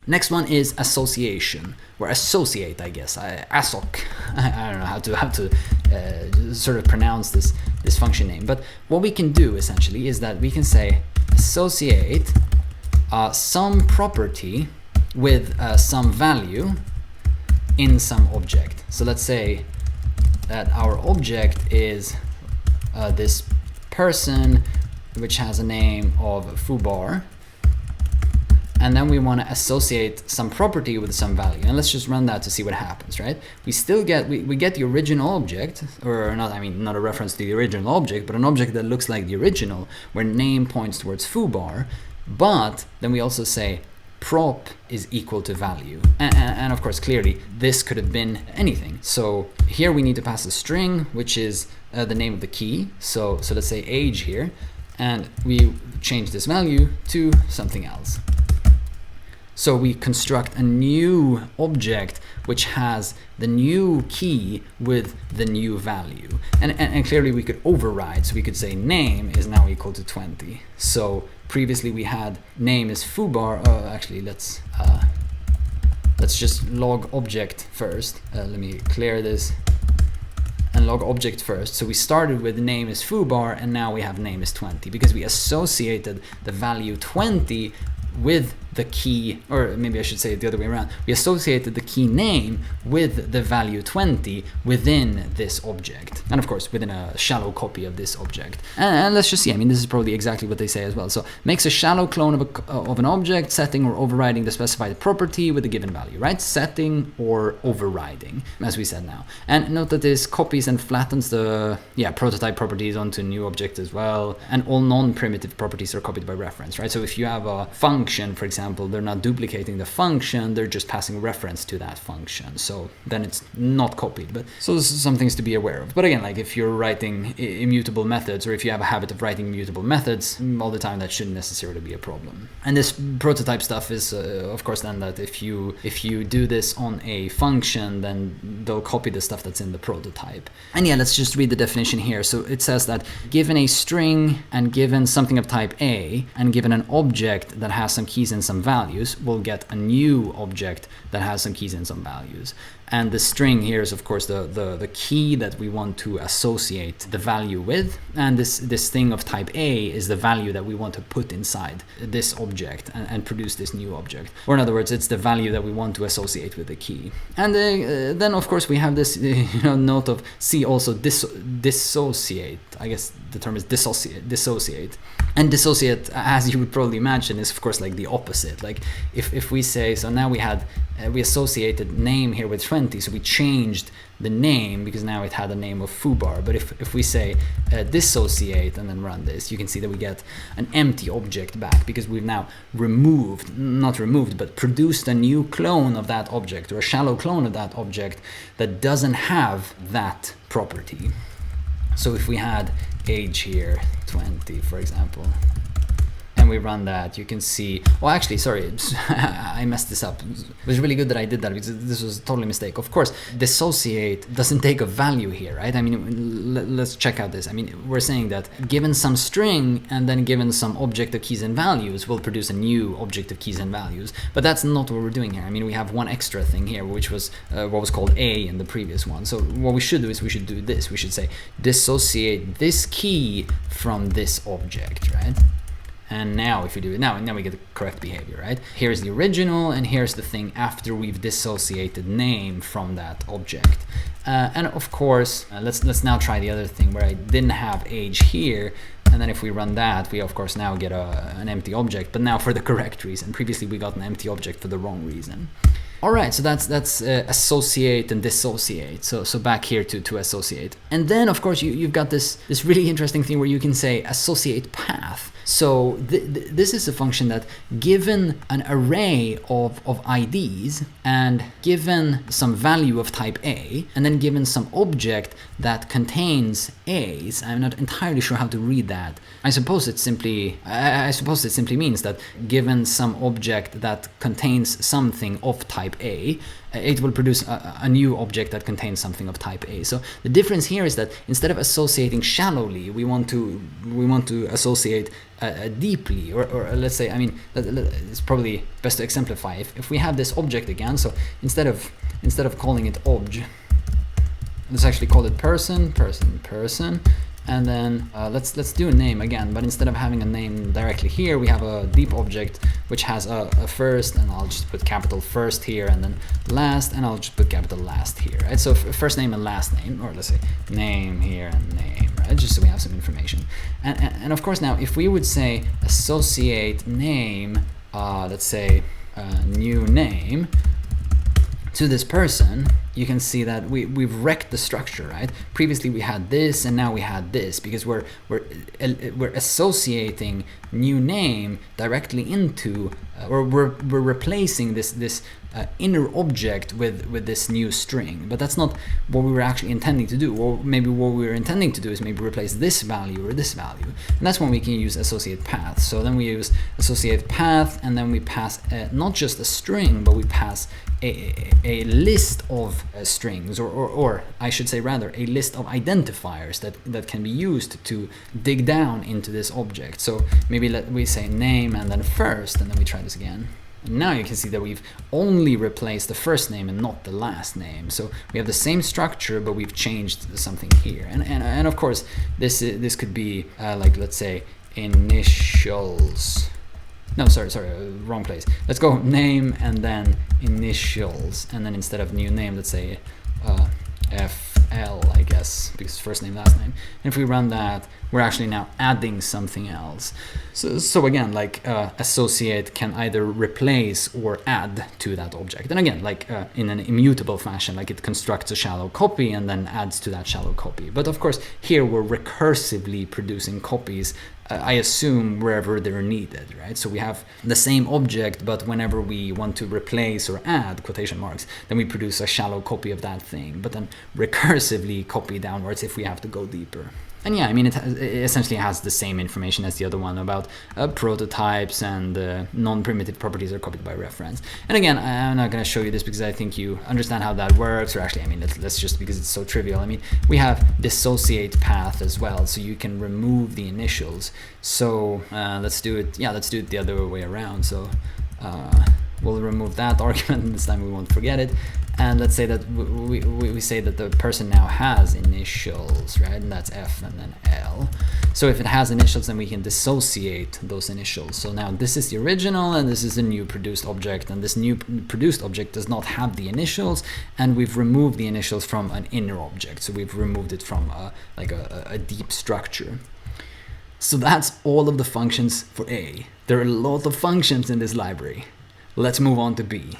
Next one is association, or associate, I guess. R.assoc. I don't know how to sort of pronounce this function name. But what we can do essentially is that we can say associate some property with some value in some object. So let's say that our object is this person, which has a name of foobar. And then we want to associate some property with some value. And let's just run that to see what happens, right? We still get, we get the original object, or not, I mean, not a reference to the original object, but an object that looks like the original, where name points towards foobar. But then we also say prop is equal to value. And of course, clearly, this could have been anything. So here we need to pass a string, which is the name of the key. So let's say age here, and we change this value to something else. So we construct a new object which has the new key with the new value. And clearly we could override. So we could say name is now equal to 20. So previously we had name is foobar. Actually, let's just log object first. Let me clear this and log object first. So we started with name is foobar, and now we have name is 20 because we associated the value 20 with the key, or maybe I should say it the other way around. We associated the key name with the value 20 within this object. And of course, within a shallow copy of this object. And let's just see, I mean, this is probably exactly what they say as well. So makes a shallow clone of an object, setting or overriding the specified property with a given value, right? Setting or overriding, as we said now. And note that this copies and flattens the prototype properties onto a new object as well. And all non-primitive properties are copied by reference, right? So if you have a function, for example, they're not duplicating the function, they're just passing reference to that function. So then it's not copied. But so this is some things to be aware of. But again, like if you're writing immutable methods, or if you have a habit of writing immutable methods all the time, that shouldn't necessarily be a problem. And this prototype stuff is, of course, then that if you do this on a function, then they'll copy the stuff that's in the prototype. And yeah, let's just read the definition here. So it says that given a string and given something of type A, and given an object that has some keys and some values, we'll get a new object that has some keys and some values. And the string here is, of course, the key that we want to associate the value with. And this thing of type A is the value that we want to put inside this object and produce this new object. Or in other words, it's the value that we want to associate with the key. And then, of course, we have this note of see also dissociate. I guess the term is dissociate. And dissociate, as you would probably imagine, is, of course, like the opposite. Like if we say, so now we associated name here with 20, so we changed the name because now it had a name of foobar. But if we say dissociate and then run this, you can see that we get an empty object back because we've now produced a new clone of that object, or a shallow clone of that object that doesn't have that property. So if we had age here, 20, for example, and we run that, you can see, well, actually, sorry, I messed this up. It was really good that I did that because this was a total mistake. Of course, dissociate doesn't take a value here, right? I mean, let's check out this. I mean, we're saying that given some string and then given some object of keys and values, we'll produce a new object of keys and values. But that's not what we're doing here. I mean, we have one extra thing here, which was what was called A in the previous one. So what we should do is we should do this. We should say dissociate this key from this object, right? And now if we do it now we get the correct behavior, right? Here's the original, and here's the thing after we've dissociated name from that object. And of course, let's now try the other thing where I didn't have age here. And then if we run that, we of course now get an empty object, but now for the correct reason. Previously we got an empty object for the wrong reason. All right, so that's associate and dissociate. So back here to associate. And then of course you've got this really interesting thing where you can say associate path. So this is a function that given an array of IDs and given some value of type A, and then given some object that contains A's, I'm not entirely sure how to read that. I suppose it simply means that given some object that contains something of type A, it will produce a new object that contains something of type A. So the difference here is that instead of associating shallowly, we want to associate deeply, or let's say, I mean, it's probably best to exemplify. If we have this object again, so instead of calling it obj, let's actually call it person, and then let's do a name again, but instead of having a name directly here, we have a deep object which has a first, and I'll just put capital first here, and then last, and I'll just put capital last here, right? So first name and last name, or let's say name here and name, right? Just so we have some information. And of course, now if we would say associate name, let's say new name, to this person, you can see that we've wrecked the structure, right? Previously we had this, and now we had this, because we're associating new name directly into, or we're replacing this inner object with this new string. But that's not what we were actually intending to do. Or maybe what we were intending to do is maybe replace this value or this value, and that's when we can use associate path. So then we use associate path, and then we pass not just a string, but we pass a list of strings, or I should say rather a list of identifiers that can be used to dig down into this object. So maybe we say name and then first, and then we try this again. And now you can see that we've only replaced the first name and not the last name. So we have the same structure, but we've changed something here. And of course, this could be like, let's say, initials. No, sorry, wrong place. Let's go name and then initials, and then instead of new name, let's say FL, I guess, because first name, last name. And if we run that, we're actually now adding something else. So again, like associate can either replace or add to that object. And again, like in an immutable fashion, like it constructs a shallow copy and then adds to that shallow copy. But of course, here we're recursively producing copies, I assume, wherever they're needed, right? So we have the same object, but whenever we want to replace or add, quotation marks, then we produce a shallow copy of that thing, but then recursively copy downwards if we have to go deeper. And yeah, I mean, it essentially has the same information as the other one about prototypes, and non-primitive properties are copied by reference. And again, I'm not going to show you this because I think you understand how that works, or actually, I mean, let's just, because it's so trivial. I mean, we have dissociate path as well, so you can remove the initials. So let's do it. Yeah, let's do it the other way around. So we'll remove that argument, and this time we won't forget it. And let's say that we say that the person now has initials, right? And that's F and then L. So if it has initials, then we can dissociate those initials. So now this is the original, and this is the new produced object. And this new produced object does not have the initials, and we've removed the initials from an inner object. So we've removed it from a deep structure. So that's all of the functions for A. There are a lot of functions in this library. Let's move on to B.